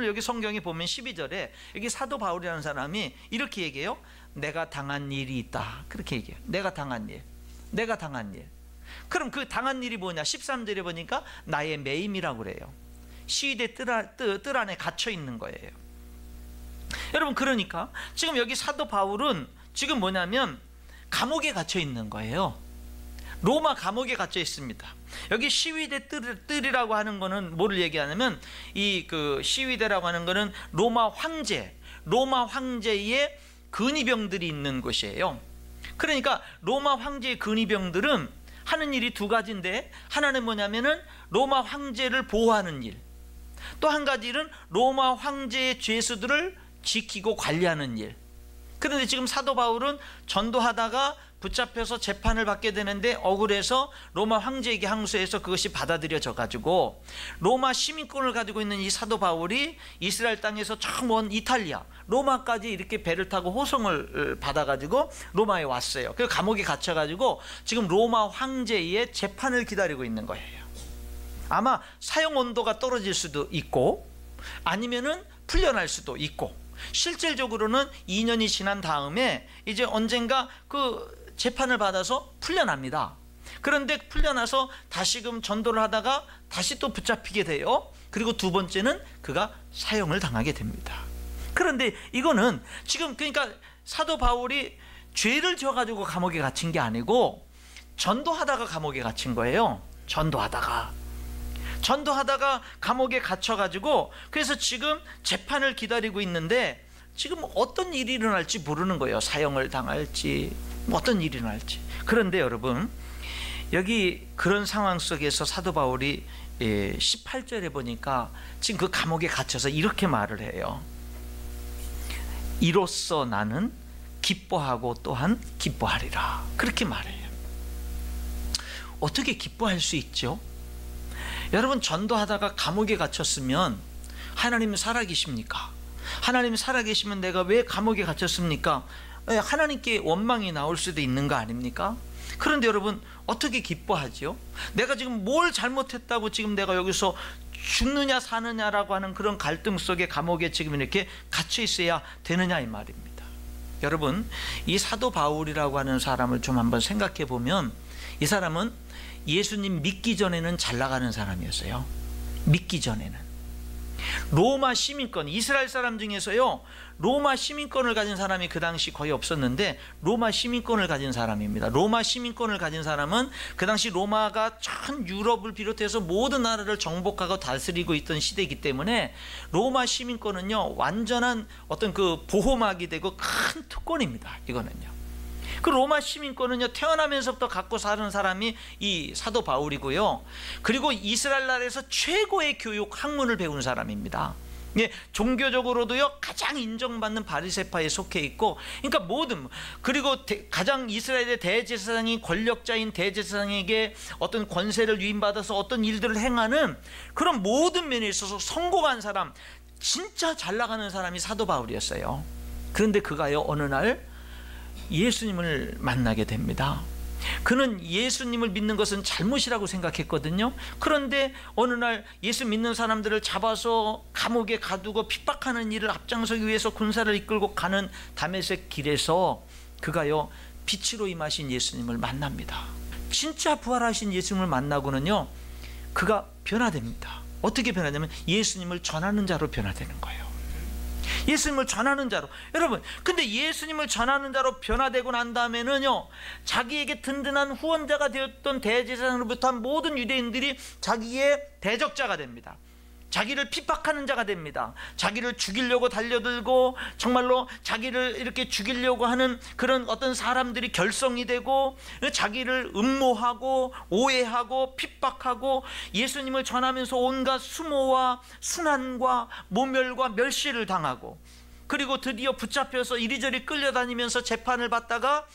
오늘 여기 성경에 보면 12절에 여기 사도 바울이라는 사람이 이렇게 얘기해요. 내가 당한 일이 있다. 그렇게 얘기해요. 내가 당한 일. 그럼 그 당한 일이 뭐냐? 13절에 보니까 나의 매임이라고 그래요. 시위대 뜰 안에 갇혀 있는 거예요. 여러분, 그러니까 지금 여기 사도 바울은 지금 뭐냐면 감옥에 갇혀 있는 거예요. 로마 감옥에 갇혀 있습니다. 여기 시위대 뜰이라고 하는 거는 뭐를 얘기하냐면 이 그 시위대라고 하는 거는 로마 황제의 근위병들이 있는 곳이에요. 그러니까 로마 황제의 근위병들은 하는 일이 두 가지인데, 하나는 뭐냐면은 로마 황제를 보호하는 일, 또 한 가지 일은 로마 황제의 죄수들을 지키고 관리하는 일. 그런데 지금 사도 바울은 전도하다가 붙잡혀서 재판을 받게 되는데 억울해서 로마 황제에게 항소해서 그것이 받아들여져 가지고 로마 시민권을 가지고 있는 이 사도 바울이 이스라엘 땅에서 저 먼 이탈리아 로마까지 이렇게 배를 타고 호송을 받아 가지고 로마에 왔어요. 그래서 감옥에 갇혀 가지고 지금 로마 황제의 재판을 기다리고 있는 거예요. 아마 사형 온도가 떨어질 수도 있고 아니면은 풀려날 수도 있고, 실질적으로는 2년이 지난 다음에 이제 언젠가 그 재판을 받아서 풀려납니다. 그런데 풀려나서 다시금 전도를 하다가 다시 또 붙잡히게 돼요. 그리고 두 번째는 그가 사형을 당하게 됩니다. 그런데 이거는 지금 그러니까 사도 바울이 죄를 지어가지고 감옥에 갇힌 게 아니고 전도하다가 감옥에 갇힌 거예요. 전도하다가 감옥에 갇혀가지고 그래서 지금 재판을 기다리고 있는데 지금 어떤 일이 일어날지 모르는 거예요. 사형을 당할지 어떤 일이 일어날지. 그런데 여러분, 여기 그런 상황 속에서 사도 바울이 18절에 보니까 지금 그 감옥에 갇혀서 이렇게 말을 해요. 이로써 나는 기뻐하고 또한 기뻐하리라. 그렇게 말해요. 어떻게 기뻐할 수 있죠? 여러분, 전도하다가 감옥에 갇혔으면 하나님은 살아계십니까? 하나님 살아계시면 내가 왜 감옥에 갇혔습니까? 하나님께 원망이 나올 수도 있는 거 아닙니까? 그런데 여러분, 어떻게 기뻐하죠? 내가 지금 뭘 잘못했다고 지금 내가 여기서 죽느냐 사느냐라고 하는 그런 갈등 속에 감옥에 지금 이렇게 갇혀 있어야 되느냐 이 말입니다. 여러분, 이 사도 바울이라고 하는 사람을 좀 한번 생각해 보면 이 사람은 예수님 믿기 전에는 잘 나가는 사람이었어요. 믿기 전에는 로마 시민권, 이스라엘 사람 중에서요 로마 시민권을 가진 사람이 그 당시 거의 없었는데 로마 시민권을 가진 사람입니다. 로마 시민권을 가진 사람은 그 당시 로마가 전 유럽을 비롯해서 모든 나라를 정복하고 다스리고 있던 시대이기 때문에 로마 시민권은요 완전한 어떤 그 보호막이 되고 큰 특권입니다. 이거는요. 그 로마 시민권은요 태어나면서부터 갖고 사는 사람이 이 사도 바울이고요. 그리고 이스라엘 나라에서 최고의 교육 학문을 배운 사람입니다. 예, 종교적으로도요 가장 인정받는 바리새파에 속해 있고, 그러니까 모든, 그리고 가장 이스라엘의 대제사장이 권력자인 대제사장에게 어떤 권세를 위임받아서 어떤 일들을 행하는 그런 모든 면에 있어서 성공한 사람, 진짜 잘 나가는 사람이 사도 바울이었어요. 그런데 그가요 어느 날 예수님을 만나게 됩니다. 그는 예수님을 믿는 것은 잘못이라고 생각했거든요. 그런데 어느 날 예수 믿는 사람들을 잡아서 감옥에 가두고 핍박하는 일을 앞장서기 위해서 군사를 이끌고 가는 다메섹 길에서 그가요 빛으로 임하신 예수님을 만납니다. 진짜 부활하신 예수님을 만나고는요 그가 변화됩니다. 어떻게 변화되냐면 예수님을 전하는 자로 변화되는 거예요. 예수님을 전하는 자로. 여러분, 근데 예수님을 전하는 자로 변화되고 난 다음에는요 자기에게 든든한 후원자가 되었던 대제사장으로부터 한 모든 유대인들이 자기의 대적자가 됩니다. 자기를 핍박하는 자가 됩니다. 자기를 죽이려고 달려들고 정말로 자기를 이렇게 죽이려고 하는 그런 어떤 사람들이 결성이 되고 자기를 음모하고 오해하고 핍박하고 예수님을 전하면서 온갖 수모와 순환과 모멸과 멸시를 당하고, 그리고 드디어 붙잡혀서 이리저리 끌려다니면서 재판을 받다가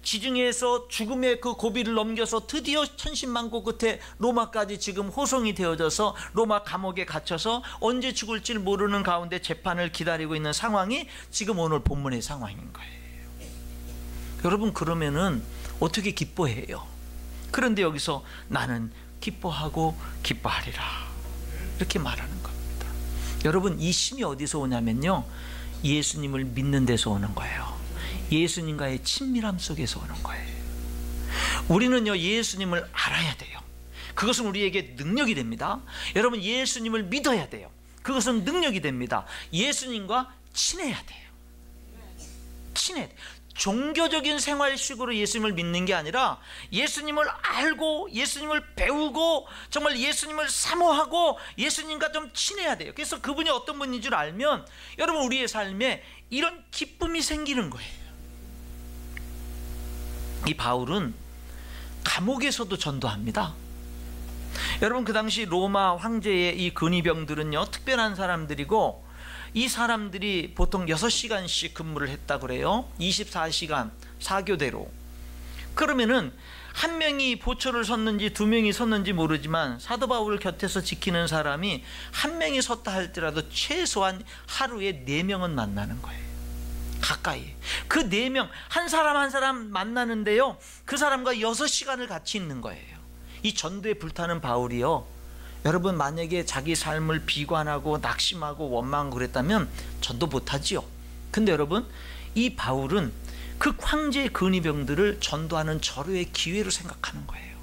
지중해에서 죽음의 그 고비를 넘겨서 드디어 천신만고 끝에 로마까지 지금 호송이 되어져서 로마 감옥에 갇혀서 언제 죽을지 모르는 가운데 재판을 기다리고 있는 상황이 지금 오늘 본문의 상황인 거예요. 여러분, 그러면은 어떻게 기뻐해요? 그런데 여기서 나는 기뻐하고 기뻐하리라 이렇게 말하는 겁니다. 여러분, 이 힘이 어디서 오냐면요, 예수님을 믿는 데서 오는 거예요. 예수님과의 친밀함 속에서 오는 거예요. 우리는요, 예수님을 알아야 돼요. 그것은 우리에게 능력이 됩니다. 여러분, 예수님을 믿어야 돼요. 그것은 능력이 됩니다. 예수님과 친해야 돼요. 친해야 돼요. 종교적인 생활식으로 예수님을 믿는 게 아니라 예수님을 알고 예수님을 배우고 정말 예수님을 사모하고 예수님과 좀 친해야 돼요. 그래서 그분이 어떤 분인 줄 알면 여러분, 우리의 삶에 이런 기쁨이 생기는 거예요. 이 바울은 감옥에서도 전도합니다. 여러분, 그 당시 로마 황제의 이 근위병들은요, 특별한 사람들이고, 이 사람들이 보통 6시간씩 근무를 했다 그래요. 24시간 사교대로. 그러면은 한 명이 보초를 섰는지 두 명이 섰는지 모르지만 사도 바울 곁에서 지키는 사람이 한 명이 섰다 할지라도 최소한 하루에 4명은 만나는 거예요. 가까이. 그 4명, 한 사람 한 사람 만나는데요, 그 사람과 6시간을 같이 있는 거예요. 이 전도에 불타는 바울이요, 여러분, 만약에 자기 삶을 비관하고 낙심하고 원망하고 그랬다면 전도 못하지요. 근데 여러분, 이 바울은 그 황제의 근위병들을 전도하는 절호의 기회로 생각하는 거예요.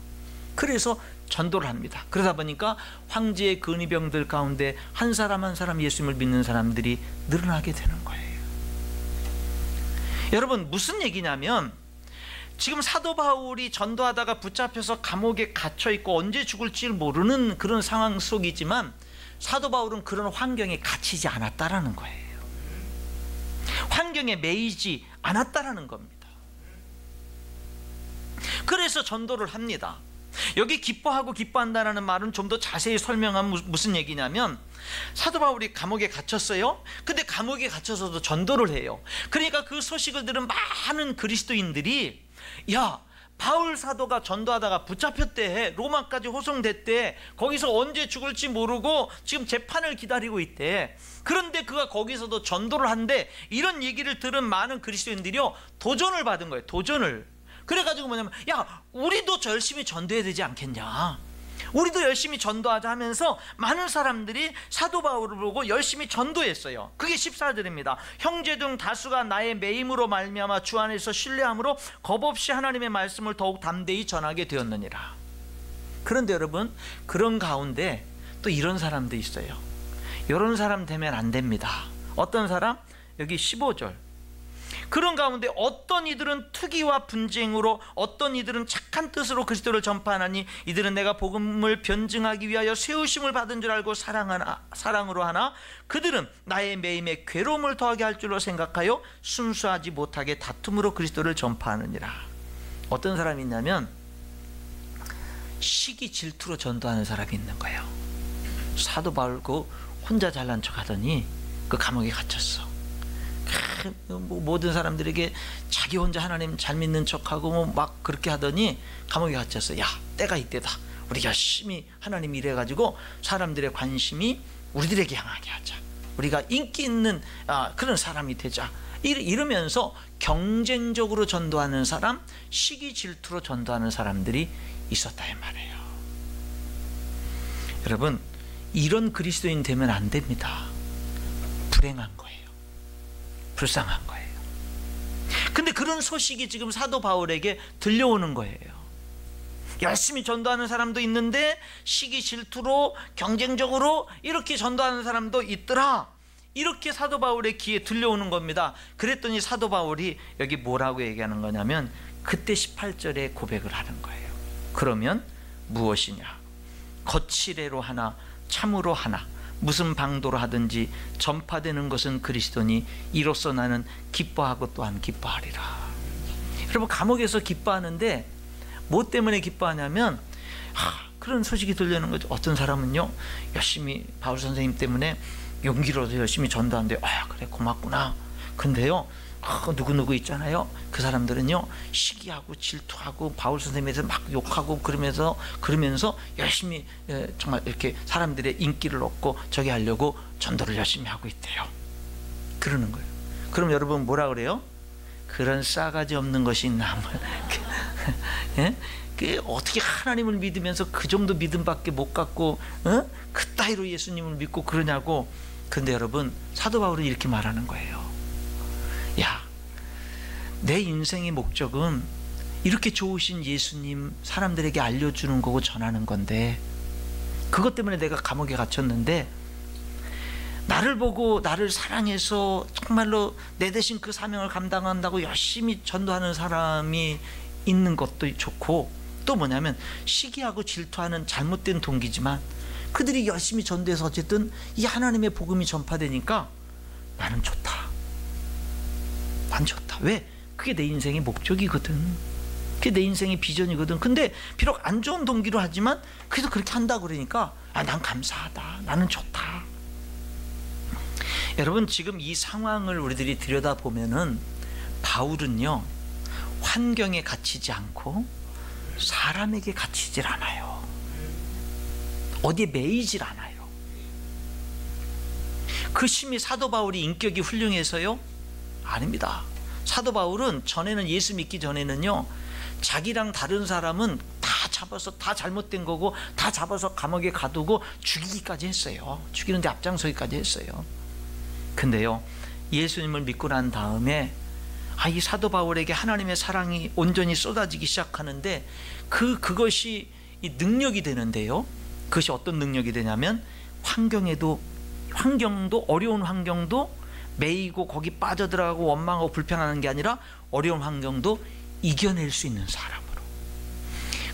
그래서 전도를 합니다. 그러다 보니까 황제의 근위병들 가운데 한 사람 한 사람 예수님을 믿는 사람들이 늘어나게 되는 거예요. 여러분, 무슨 얘기냐면, 지금 사도 바울이 전도하다가 붙잡혀서 감옥에 갇혀있고 언제 죽을지 모르는 그런 상황 속이지만 사도 바울은 그런 환경에 갇히지 않았다라는 거예요. 환경에 매이지 않았다라는 겁니다. 그래서 전도를 합니다. 여기 기뻐하고 기뻐한다는 말은 좀 더 자세히 설명하면 무슨 얘기냐면, 사도 바울이 감옥에 갇혔어요. 근데 감옥에 갇혀서도 전도를 해요. 그러니까 그 소식을 들은 많은 그리스도인들이, 야, 바울 사도가 전도하다가 붙잡혔대, 로마까지 호송됐대, 거기서 언제 죽을지 모르고 지금 재판을 기다리고 있대. 그런데 그가 거기서도 전도를 한대. 이런 얘기를 들은 많은 그리스도인들이요, 도전을 받은 거예요. 도전을. 그래가지고 뭐냐면, 야, 우리도 열심히 전도해야 되지 않겠냐, 우리도 열심히 전도하자 하면서 많은 사람들이 사도 바울을 보고 열심히 전도했어요. 그게 14절입니다. 형제 중 다수가 나의 매임으로 말미암아 주 안에서 신뢰함으로 겁없이 하나님의 말씀을 더욱 담대히 전하게 되었느니라. 그런데 여러분, 그런 가운데 또 이런 사람도 있어요. 이런 사람 되면 안 됩니다. 어떤 사람? 여기 15절. 그런 가운데 어떤 이들은 투기와 분쟁으로, 어떤 이들은 착한 뜻으로 그리스도를 전파하나니 이들은 내가 복음을 변증하기 위하여 세우심을 받은 줄 알고 사랑으로 하나 그들은 나의 매임에 괴로움을 더하게 할 줄로 생각하여 순수하지 못하게 다툼으로 그리스도를 전파하느니라. 어떤 사람이 있냐면 시기 질투로 전도하는 사람이 있는 거예요. 사도 바울 그 혼자 잘난 척 하더니 그 감옥에 갇혔어. 모든 사람들에게 자기 혼자 하나님 잘 믿는 척하고 막 그렇게 하더니 감옥에 갇혔어. 야, 때가 이때다. 우리 열심히 하나님 일해가지고 사람들의 관심이 우리들에게 향하게 하자. 우리가 인기 있는 그런 사람이 되자. 이러면서 경쟁적으로 전도하는 사람, 시기 질투로 전도하는 사람들이 있었다 이 말이에요. 여러분, 이런 그리스도인 되면 안 됩니다. 불행한 거예요. 불쌍한 거예요. 근데 그런 소식이 지금 사도 바울에게 들려오는 거예요. 열심히 전도하는 사람도 있는데 시기 질투로 경쟁적으로 이렇게 전도하는 사람도 있더라. 이렇게 사도 바울의 귀에 들려오는 겁니다. 그랬더니 사도 바울이 여기 뭐라고 얘기하는 거냐면 그때 18절에 고백을 하는 거예요. 그러면 무엇이냐? 거칠애로 하나 참으로 하나 무슨 방도로 하든지 전파되는 것은 그리스도니 이로써 나는 기뻐하고 또한 기뻐하리라. 여러분, 감옥에서 기뻐하는데 뭐 때문에 기뻐하냐면 그런 소식이 들려오는 거죠. 어떤 사람은요, 열심히 바울 선생님 때문에 용기로도 열심히 전도하는데 그래 고맙구나. 근데요, 누구누구 있잖아요. 그 사람들은요, 시기하고 질투하고 바울 선생님에서 막 욕하고 그러면서 열심히 정말 이렇게 사람들의 인기를 얻고 저기 하려고 전도를 열심히 하고 있대요. 그러는 거예요. 그럼 여러분 뭐라 그래요? 그런 싸가지 없는 것이 있나? 예? 어떻게 하나님을 믿으면서 그 정도 믿음밖에 못 갖고 그따위로 예수님을 믿고 그러냐고. 근데 여러분, 사도 바울은 이렇게 말하는 거예요. 야, 내 인생의 목적은 이렇게 좋으신 예수님 사람들에게 알려주는 거고 전하는 건데, 그것 때문에 내가 감옥에 갇혔는데, 나를 보고 나를 사랑해서 정말로 내 대신 그 사명을 감당한다고 열심히 전도하는 사람이 있는 것도 좋고, 또 뭐냐면 시기하고 질투하는 잘못된 동기지만 그들이 열심히 전도해서 어쨌든 이 하나님의 복음이 전파되니까 나는 좋다. 난 좋다. 왜? 그게 내 인생의 목적이거든. 그게 내 인생의 비전이거든. 근데 비록 안 좋은 동기로 하지만 그래도 그렇게 한다고 그러니까 난 감사하다. 나는 좋다. 여러분, 지금 이 상황을 우리들이 들여다보면은 바울은요, 환경에 갇히지 않고 사람에게 갇히질 않아요. 어디에 매이질 않아요. 그 심히 사도 바울이 인격이 훌륭해서요? 아닙니다. 사도 바울은 전에는, 예수 믿기 전에는요, 자기랑 다른 사람은 다 잡아서, 다 잘못된 거고 다 잡아서 감옥에 가두고 죽이기까지 했어요. 죽이는데 앞장서기까지 했어요. 근데요, 예수님을 믿고 난 다음에 이 사도 바울에게 하나님의 사랑이 온전히 쏟아지기 시작하는데 그것이 이 능력이 되는데요. 그것이 어떤 능력이 되냐면 환경도 어려운 환경도 매이고 거기 빠져들어가고 원망하고 불평하는 게 아니라 어려운 환경도 이겨낼 수 있는 사람으로,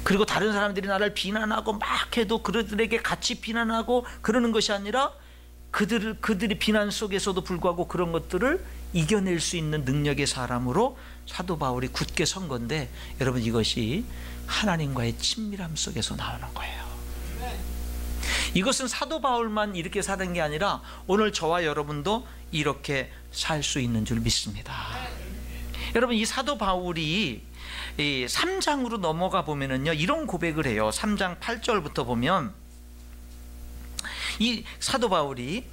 그리고 다른 사람들이 나를 비난하고 막 해도 그들에게 같이 비난하고 그러는 것이 아니라 그들이 비난 속에서도 불구하고 그런 것들을 이겨낼 수 있는 능력의 사람으로 사도 바울이 굳게 선 건데, 여러분, 이것이 하나님과의 친밀함 속에서 나오는 거예요. 이것은 사도 바울만 이렇게 사는 게 아니라 오늘 저와 여러분도 이렇게 살 수 있는 줄 믿습니다. 여러분, 이 사도 바울이 3장으로 넘어가 보면은요, 이런 고백을 해요. 3장 8절부터 보면 이 사도 바울이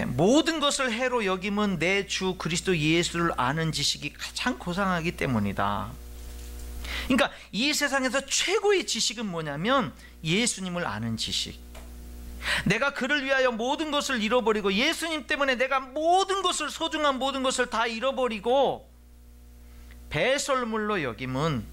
모든 것을 해로 여김은 내 주 그리스도 예수를 아는 지식이 가장 고상하기 때문이다. 그러니까 이 세상에서 최고의 지식은 뭐냐면 예수님을 아는 지식. 내가 그를 위하여 모든 것을 잃어버리고, 예수님 때문에 내가 모든 것을, 소중한 모든 것을 다 잃어버리고 배설물로 여김은,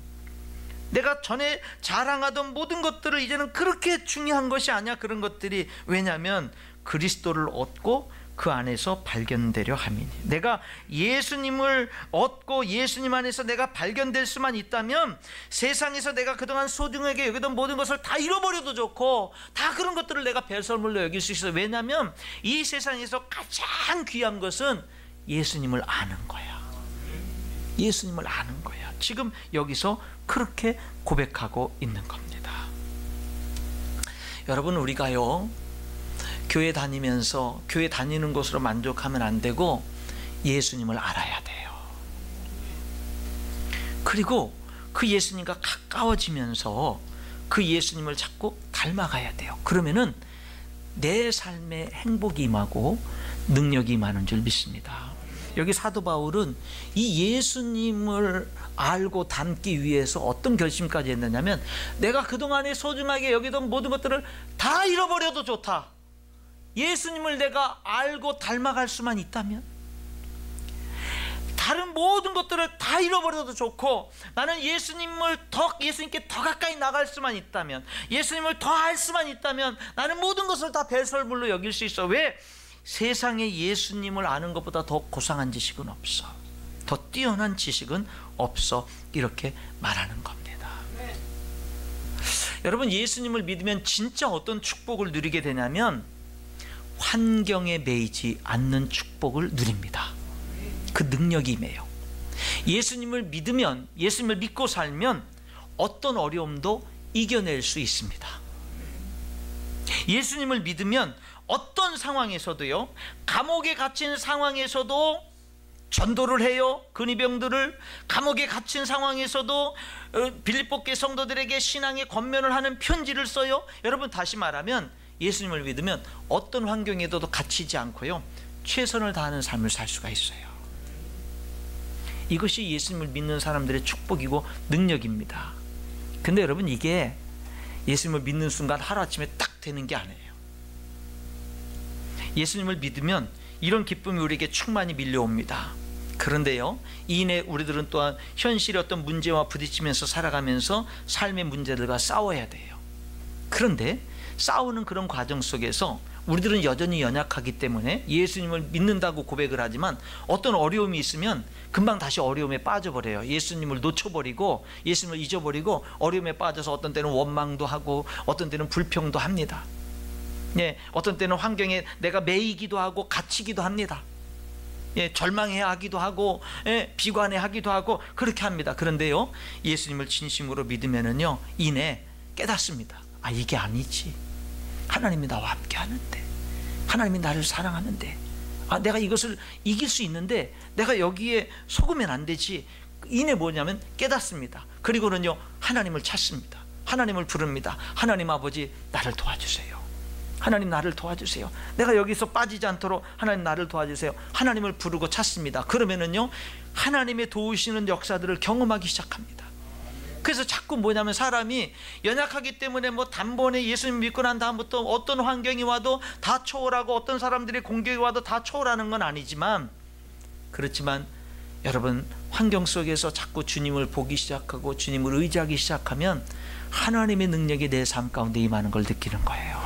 내가 전에 자랑하던 모든 것들을 이제는 그렇게 중요한 것이 아니야. 그런 것들이. 왜냐하면 그리스도를 얻고 그 안에서 발견되려 함이니. 내가 예수님을 얻고 예수님 안에서 내가 발견될 수만 있다면 세상에서 내가 그동안 소중하게 여기던 모든 것을 다 잃어버려도 좋고, 다 그런 것들을 내가 배설물로 여길 수 있어요. 왜냐하면 이 세상에서 가장 귀한 것은 예수님을 아는 거야. 예수님을 아는 거야. 지금 여기서 그렇게 고백하고 있는 겁니다. 여러분, 우리가요, 교회 다니면서 교회 다니는 것으로 만족하면 안 되고 예수님을 알아야 돼요. 그리고 그 예수님과 가까워지면서 그 예수님을 자꾸 닮아가야 돼요. 그러면은 내 삶에 행복이 임하고 능력이 임하는 줄 믿습니다. 여기 사도 바울은 이 예수님을 알고 닮기 위해서 어떤 결심까지 했느냐면, 내가 그동안에 소중하게 여기던 모든 것들을 다 잃어버려도 좋다. 예수님을 내가 알고 닮아갈 수만 있다면, 다른 모든 것들을 다 잃어버려도 좋고, 나는 예수님께 더 가까이 나갈 수만 있다면, 예수님을 더 알 수만 있다면 나는 모든 것을 다 배설물로 여길 수 있어. 왜? 세상에 예수님을 아는 것보다 더 고상한 지식은 없어. 더 뛰어난 지식은 없어. 이렇게 말하는 겁니다. 여러분, 예수님을 믿으면 진짜 어떤 축복을 누리게 되냐면 환경에 매이지 않는 축복을 누립니다. 그 능력이 임해요. 예수님을 믿으면, 예수님을 믿고 살면 어떤 어려움도 이겨낼 수 있습니다. 예수님을 믿으면 어떤 상황에서도요, 감옥에 갇힌 상황에서도 전도를 해요. 근위병들을. 감옥에 갇힌 상황에서도 빌립보께 성도들에게 신앙의 권면을 하는 편지를 써요. 여러분, 다시 말하면 예수님을 믿으면 어떤 환경에도 갇히지 않고요, 최선을 다하는 삶을 살 수가 있어요. 이것이 예수님을 믿는 사람들의 축복이고 능력입니다. 근데 여러분, 이게 예수님을 믿는 순간 하루아침에 딱 되는 게 아니에요. 예수님을 믿으면 이런 기쁨이 우리에게 충만히 밀려옵니다. 그런데요, 이내 우리들은 또한 현실의 어떤 문제와 부딪히면서 살아가면서 삶의 문제들과 싸워야 돼요. 그런데 싸우는 그런 과정 속에서 우리들은 여전히 연약하기 때문에 예수님을 믿는다고 고백을 하지만 어떤 어려움이 있으면 금방 다시 어려움에 빠져버려요. 예수님을 놓쳐버리고 예수님을 잊어버리고 어려움에 빠져서 어떤 때는 원망도 하고 어떤 때는 불평도 합니다. 예, 어떤 때는 환경에 내가 매이기도 하고 갇히기도 합니다. 예, 절망해 하기도 하고, 예, 비관해 하기도 하고 그렇게 합니다. 그런데요, 예수님을 진심으로 믿으면은요, 이내 깨닫습니다. 아, 이게 아니지. 하나님이 나와 함께 하는데, 하나님이 나를 사랑하는데, 아, 내가 이것을 이길 수 있는데 내가 여기에 속으면 안 되지. 이내 뭐냐면 깨닫습니다. 그리고는요, 하나님을 찾습니다. 하나님을 부릅니다. 하나님 아버지, 나를 도와주세요. 하나님 나를 도와주세요. 내가 여기서 빠지지 않도록 하나님 나를 도와주세요. 하나님을 부르고 찾습니다. 그러면은요, 하나님의 도우시는 역사들을 경험하기 시작합니다. 그래서 자꾸 뭐냐면 사람이 연약하기 때문에 뭐 단번에 예수님 믿고 난 다음부터 어떤 환경이 와도 다 초월하고 어떤 사람들의 공격이 와도 다 초월하는 건 아니지만, 그렇지만 여러분, 환경 속에서 자꾸 주님을 보기 시작하고 주님을 의지하기 시작하면 하나님의 능력이 내 삶 가운데 임하는 걸 느끼는 거예요.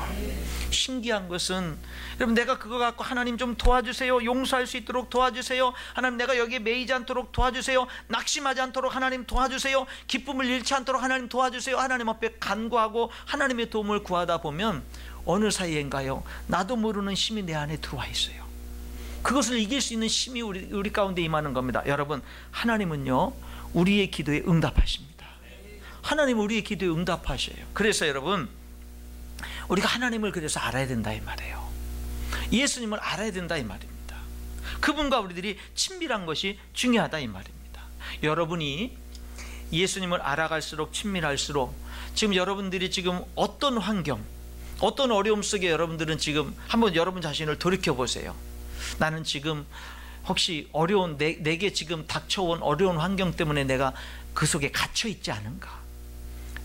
신기한 것은, 여러분, 내가 그거 갖고 하나님 좀 도와주세요, 용서할 수 있도록 도와주세요, 하나님 내가 여기에 매이지 않도록 도와주세요, 낙심하지 않도록 하나님 도와주세요, 기쁨을 잃지 않도록 하나님 도와주세요, 하나님 앞에 간구하고 하나님의 도움을 구하다 보면 어느 사이인가요, 나도 모르는 힘이 내 안에 들어와 있어요. 그것을 이길 수 있는 힘이 우리 가운데 임하는 겁니다. 여러분, 하나님은요, 우리의 기도에 응답하십니다. 하나님은 우리의 기도에 응답하셔요. 그래서 여러분, 우리가 하나님을 그래서 알아야 된다 이 말이에요. 예수님을 알아야 된다 이 말입니다. 그분과 우리들이 친밀한 것이 중요하다 이 말입니다. 여러분이 예수님을 알아갈수록 친밀할수록, 지금 여러분들이 지금 어떤 환경, 어떤 어려움 속에 여러분들은 지금 한번 여러분 자신을 돌이켜 보세요. 나는 지금 혹시 어려운 내게 지금 닥쳐온 어려운 환경 때문에 내가 그 속에 갇혀 있지 않은가,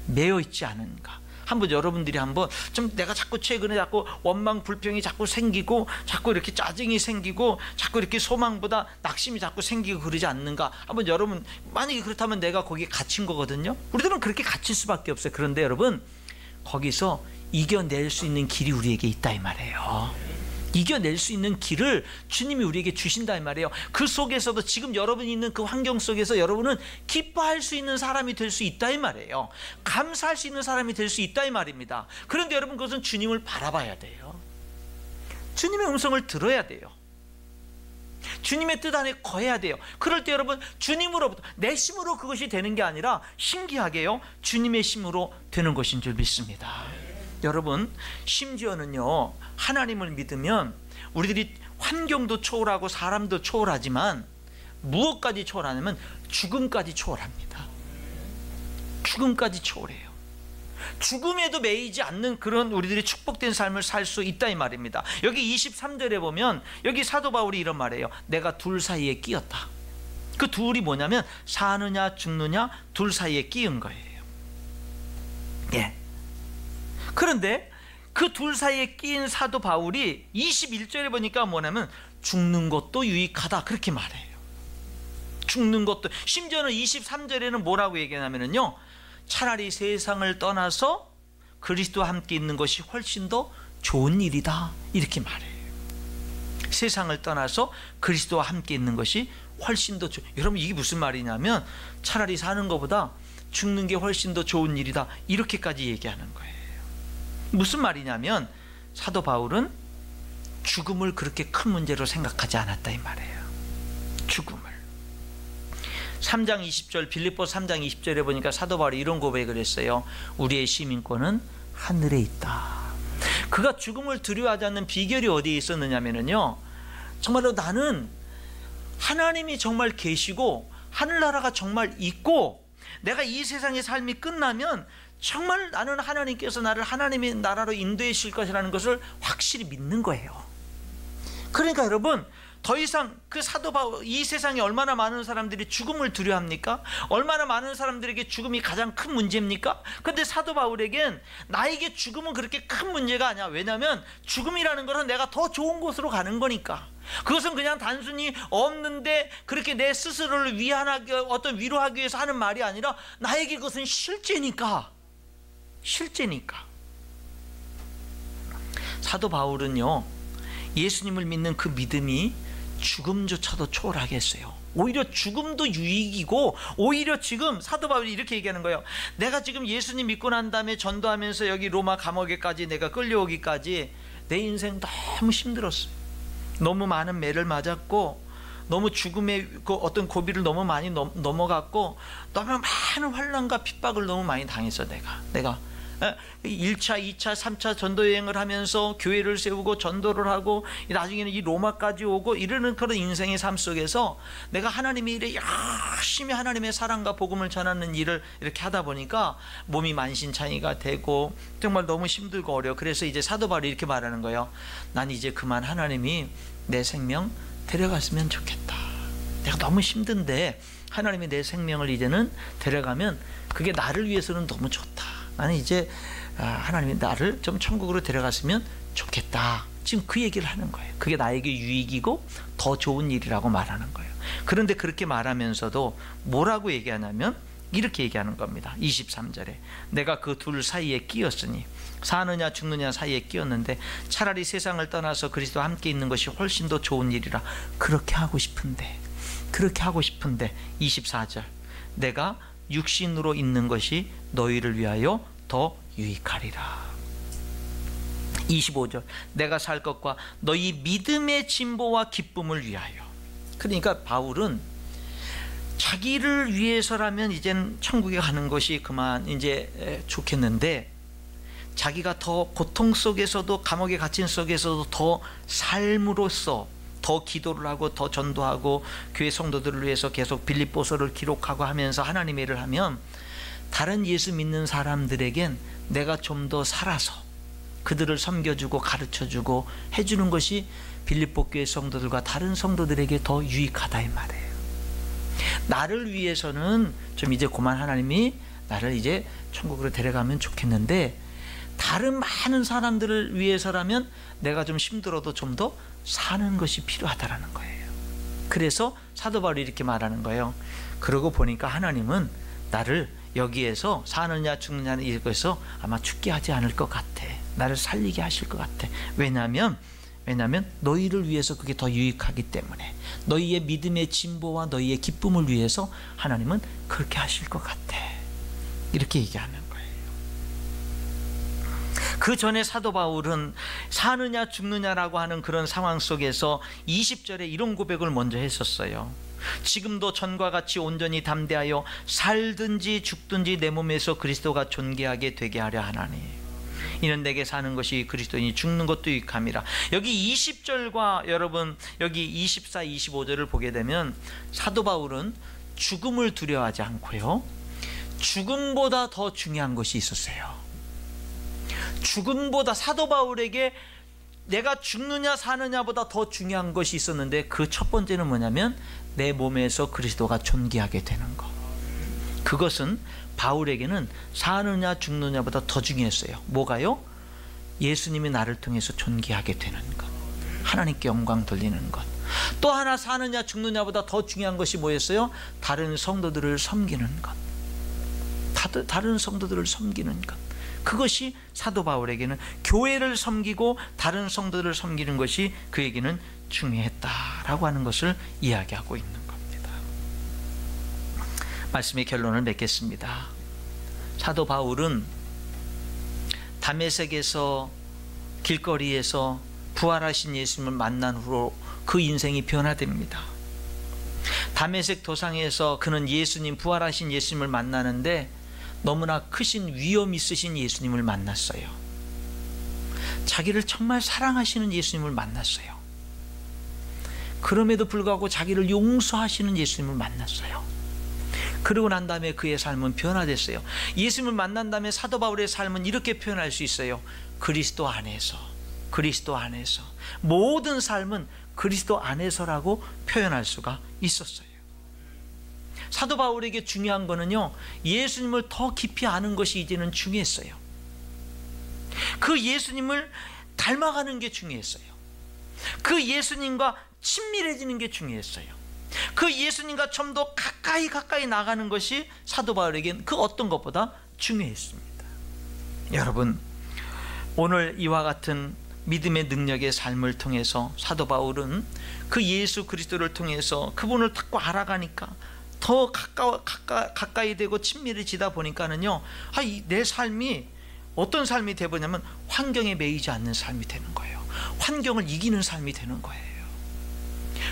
매여 있지 않은가. 한번 여러분들이 한번 좀, 내가 자꾸 최근에 자꾸 원망 불평이 자꾸 생기고 자꾸 이렇게 짜증이 생기고 자꾸 이렇게 소망보다 낙심이 자꾸 생기고 그러지 않는가. 한번 여러분, 만약에 그렇다면 내가 거기에 갇힌 거거든요. 우리들은 그렇게 갇힐 수밖에 없어요. 그런데 여러분, 거기서 이겨낼 수 있는 길이 우리에게 있다 이 말이에요. 이겨낼 수 있는 길을 주님이 우리에게 주신다 이 말이에요. 그 속에서도 지금 여러분이 있는 그 환경 속에서 여러분은 기뻐할 수 있는 사람이 될 수 있다 이 말이에요. 감사할 수 있는 사람이 될 수 있다 이 말입니다. 그런데 여러분, 그것은 주님을 바라봐야 돼요. 주님의 음성을 들어야 돼요. 주님의 뜻 안에 거해야 돼요. 그럴 때 여러분, 주님으로부터, 내 힘으로 그것이 되는 게 아니라 신기하게요, 주님의 힘으로 되는 것인 줄 믿습니다. 여러분, 심지어는요, 하나님을 믿으면 우리들이 환경도 초월하고 사람도 초월하지만 무엇까지 초월하냐면 죽음까지 초월합니다. 죽음까지 초월해요. 죽음에도 매이지 않는 그런 우리들이 축복된 삶을 살 수 있다 이 말입니다. 여기 23절에 보면 여기 사도 바울이 이런 말이에요. 내가 둘 사이에 끼었다. 그 둘이 뭐냐면 사느냐 죽느냐 둘 사이에 끼은 거예요. 예. 그런데 그 둘 사이에 끼인 사도 바울이 21절에 보니까 뭐냐면 죽는 것도 유익하다 그렇게 말해요. 죽는 것도, 심지어는 23절에는 뭐라고 얘기하냐면요, 차라리 세상을 떠나서 그리스도와 함께 있는 것이 훨씬 더 좋은 일이다 이렇게 말해요. 세상을 떠나서 그리스도와 함께 있는 것이 훨씬 더 여러분, 이게 무슨 말이냐면 차라리 사는 것보다 죽는 게 훨씬 더 좋은 일이다 이렇게까지 얘기하는 거예요. 무슨 말이냐면 사도 바울은 죽음을 그렇게 큰 문제로 생각하지 않았다 이 말이에요. 죽음을 3장 20절, 빌립보서 3장 20절에 보니까 사도 바울이 이런 고백을 했어요. 우리의 시민권은 하늘에 있다. 그가 죽음을 두려워하지 않는 비결이 어디에 있었느냐면요, 정말로 나는 하나님이 정말 계시고 하늘나라가 정말 있고 내가 이 세상의 삶이 끝나면 정말 나는 하나님께서 나를 하나님의 나라로 인도해 주실 것이라는 것을 확실히 믿는 거예요. 그러니까 여러분, 더 이상 그 사도 바울, 이 세상에 얼마나 많은 사람들이 죽음을 두려워합니까? 얼마나 많은 사람들에게 죽음이 가장 큰 문제입니까? 근데 사도 바울에겐 나에게 죽음은 그렇게 큰 문제가 아니야. 왜냐하면 죽음이라는 것은 내가 더 좋은 곳으로 가는 거니까. 그것은 그냥 단순히 없는데 그렇게 내 스스로를 위안하기, 어떤 위로하기 위해서 하는 말이 아니라 나에게 그것은 실제니까. 사도 바울은요, 예수님을 믿는 그 믿음이 죽음조차도 초월하게 했어요. 오히려 죽음도 유익이고, 오히려 지금 사도 바울이 이렇게 얘기하는 거예요. 내가 지금 예수님 믿고 난 다음에 전도하면서 여기 로마 감옥에까지 내가 끌려오기까지 내 인생 너무 힘들었어요. 너무 많은 매를 맞았고, 너무 죽음의 그 어떤 고비를 너무 많이 넘어갔고, 너무 많은 환난과 핍박을 너무 많이 당했어. 내가 1차, 2차, 3차 전도 여행을 하면서 교회를 세우고 전도를 하고, 나중에는 이 로마까지 오고 이러는 그런 인생의 삶 속에서 내가 하나님의 일에 열심히 하나님의 사랑과 복음을 전하는 일을 이렇게 하다 보니까 몸이 만신창이가 되고 정말 너무 힘들고 어려워. 그래서 이제 사도 바울이 이렇게 말하는 거예요. 난 이제 그만 하나님이 내 생명 데려갔으면 좋겠다. 내가 너무 힘든데 하나님이 내 생명을 이제는 데려가면 그게 나를 위해서는 너무 좋다. 나는 이제 하나님이 나를 좀 천국으로 데려갔으면 좋겠다. 지금 그 얘기를 하는 거예요. 그게 나에게 유익이고 더 좋은 일이라고 말하는 거예요. 그런데 그렇게 말하면서도 뭐라고 얘기하냐면 이렇게 얘기하는 겁니다. 23절에 내가 그 둘 사이에 끼었으니, 사느냐 죽느냐 사이에 끼었는데 차라리 세상을 떠나서 그리스도와 함께 있는 것이 훨씬 더 좋은 일이라. 그렇게 하고 싶은데 24절 내가 육신으로 있는 것이 너희를 위하여 더 유익하리라. 25절 내가 살 것과 너희 믿음의 진보와 기쁨을 위하여. 그러니까 바울은 자기를 위해서라면 이젠 천국에 가는 것이 그만 이제 좋겠는데, 자기가 더 고통 속에서도, 감옥에 갇힌 속에서도 더 삶으로써 더 기도를 하고 더 전도하고 교회 성도들을 위해서 계속 빌립보서를 기록하고 하면서 하나님의 일을 하면 다른 예수 믿는 사람들에겐 내가 좀 더 살아서 그들을 섬겨주고 가르쳐주고 해주는 것이 빌립보 교회 성도들과 다른 성도들에게 더 유익하다 이 말이에요. 나를 위해서는 좀 이제 그만 하나님이 나를 이제 천국으로 데려가면 좋겠는데, 다른 많은 사람들을 위해서라면 내가 좀 힘들어도 좀 더 사는 것이 필요하다라는 거예요. 그래서 사도 바울이 이렇게 말하는 거예요. 그러고 보니까 하나님은 나를 여기에서 사느냐 죽느냐는 이것에서 아마 죽게 하지 않을 것 같아. 나를 살리게 하실 것 같아. 왜냐하면 너희를 위해서 그게 더 유익하기 때문에, 너희의 믿음의 진보와 너희의 기쁨을 위해서 하나님은 그렇게 하실 것 같아. 이렇게 얘기하는 거예요. 그 전에 사도 바울은 사느냐 죽느냐라고 하는 그런 상황 속에서 20절에 이런 고백을 먼저 했었어요. 지금도 전과 같이 온전히 담대하여 살든지 죽든지 내 몸에서 그리스도가 존귀하게 되게 하려 하나니, 이는 내게 사는 것이 그리스도이니 죽는 것도 유익함이라. 여기 20절과 여러분 여기 24, 25절을 보게 되면 사도 바울은 죽음을 두려워하지 않고요, 죽음보다 더 중요한 것이 있었어요. 죽음보다, 사도 바울에게 내가 죽느냐 사느냐보다 더 중요한 것이 있었는데, 그 첫 번째는 뭐냐면 내 몸에서 그리스도가 존귀하게 되는 것. 그것은 바울에게는 사느냐 죽느냐보다 더 중요했어요. 뭐가요? 예수님이 나를 통해서 존귀하게 되는 것, 하나님께 영광 돌리는 것. 또 하나 사느냐 죽느냐보다 더 중요한 것이 뭐였어요? 다른 성도들을 섬기는 것. 다른 성도들을 섬기는 것. 그것이 사도 바울에게는, 교회를 섬기고 다른 성도들을 섬기는 것이 그에게는 중요했다라고 하는 것을 이야기하고 있는 겁니다. 말씀의 결론을 맺겠습니다. 사도 바울은 다메섹에서 길거리에서 부활하신 예수님을 만난 후로 그 인생이 변화됩니다. 다메섹 도상에서 그는 예수님, 부활하신 예수님을 만나는데 너무나 크신 위엄 있으신 예수님을 만났어요. 자기를 정말 사랑하시는 예수님을 만났어요. 그럼에도 불구하고 자기를 용서하시는 예수님을 만났어요. 그러고 난 다음에 그의 삶은 변화됐어요. 예수님을 만난 다음에 사도 바울의 삶은 이렇게 표현할 수 있어요. 그리스도 안에서 모든 삶은 그리스도 안에서라고 표현할 수가 있었어요. 사도 바울에게 중요한 거는요, 예수님을 더 깊이 아는 것이 이제는 중요했어요. 그 예수님을 닮아가는 게 중요했어요. 그 예수님과 친밀해지는 게 중요했어요. 그 예수님과 좀 더 가까이 나가는 것이 사도 바울에겐 그 어떤 것보다 중요했습니다. 여러분, 오늘 이와 같은 믿음의 능력의 삶을 통해서 사도 바울은 그 예수 그리스도를 통해서 그분을 자꾸 알아가니까 더 가까이 되고 친밀해지다 보니까는요, 내 삶이 어떤 삶이 되버냐면 환경에 매이지 않는 삶이 되는 거예요. 환경을 이기는 삶이 되는 거예요.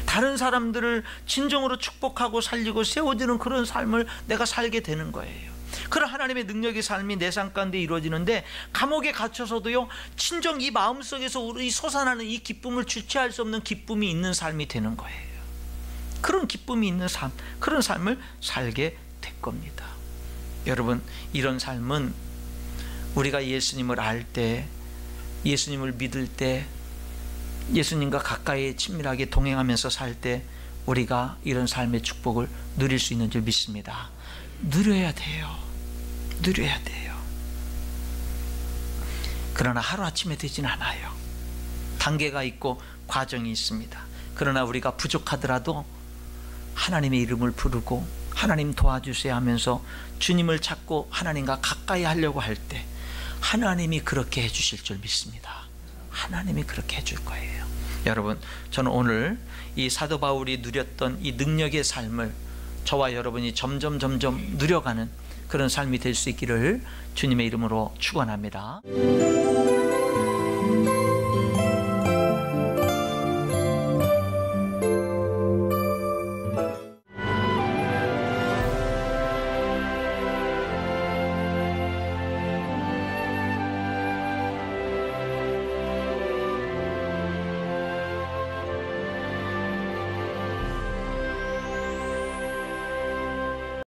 다른 사람들을 진정으로 축복하고 살리고 세워주는 그런 삶을 내가 살게 되는 거예요. 그런 하나님의 능력의 삶이 내 삶 가운데 이루어지는데, 감옥에 갇혀서도요, 진정 이 마음속에서 우리 솟아나는 이 기쁨을 주체할 수 없는 기쁨이 있는 삶이 되는 거예요. 그런 기쁨이 있는 삶, 그런 삶을 살게 될 겁니다. 여러분, 이런 삶은 우리가 예수님을 알 때, 예수님을 믿을 때, 예수님과 가까이 친밀하게 동행하면서 살 때 우리가 이런 삶의 축복을 누릴 수 있는 줄 믿습니다. 누려야 돼요. 누려야 돼요. 그러나 하루아침에 되진 않아요. 단계가 있고 과정이 있습니다. 그러나 우리가 부족하더라도 하나님의 이름을 부르고 하나님 도와주세요 하면서 주님을 찾고 하나님과 가까이 하려고 할 때 하나님이 그렇게 해주실 줄 믿습니다. 하나님이 그렇게 해줄 거예요. 여러분, 저는 오늘 이 사도 바울이 누렸던 이 능력의 삶을 저와 여러분이 점점 누려가는 그런 삶이 될 수 있기를 주님의 이름으로 축원합니다.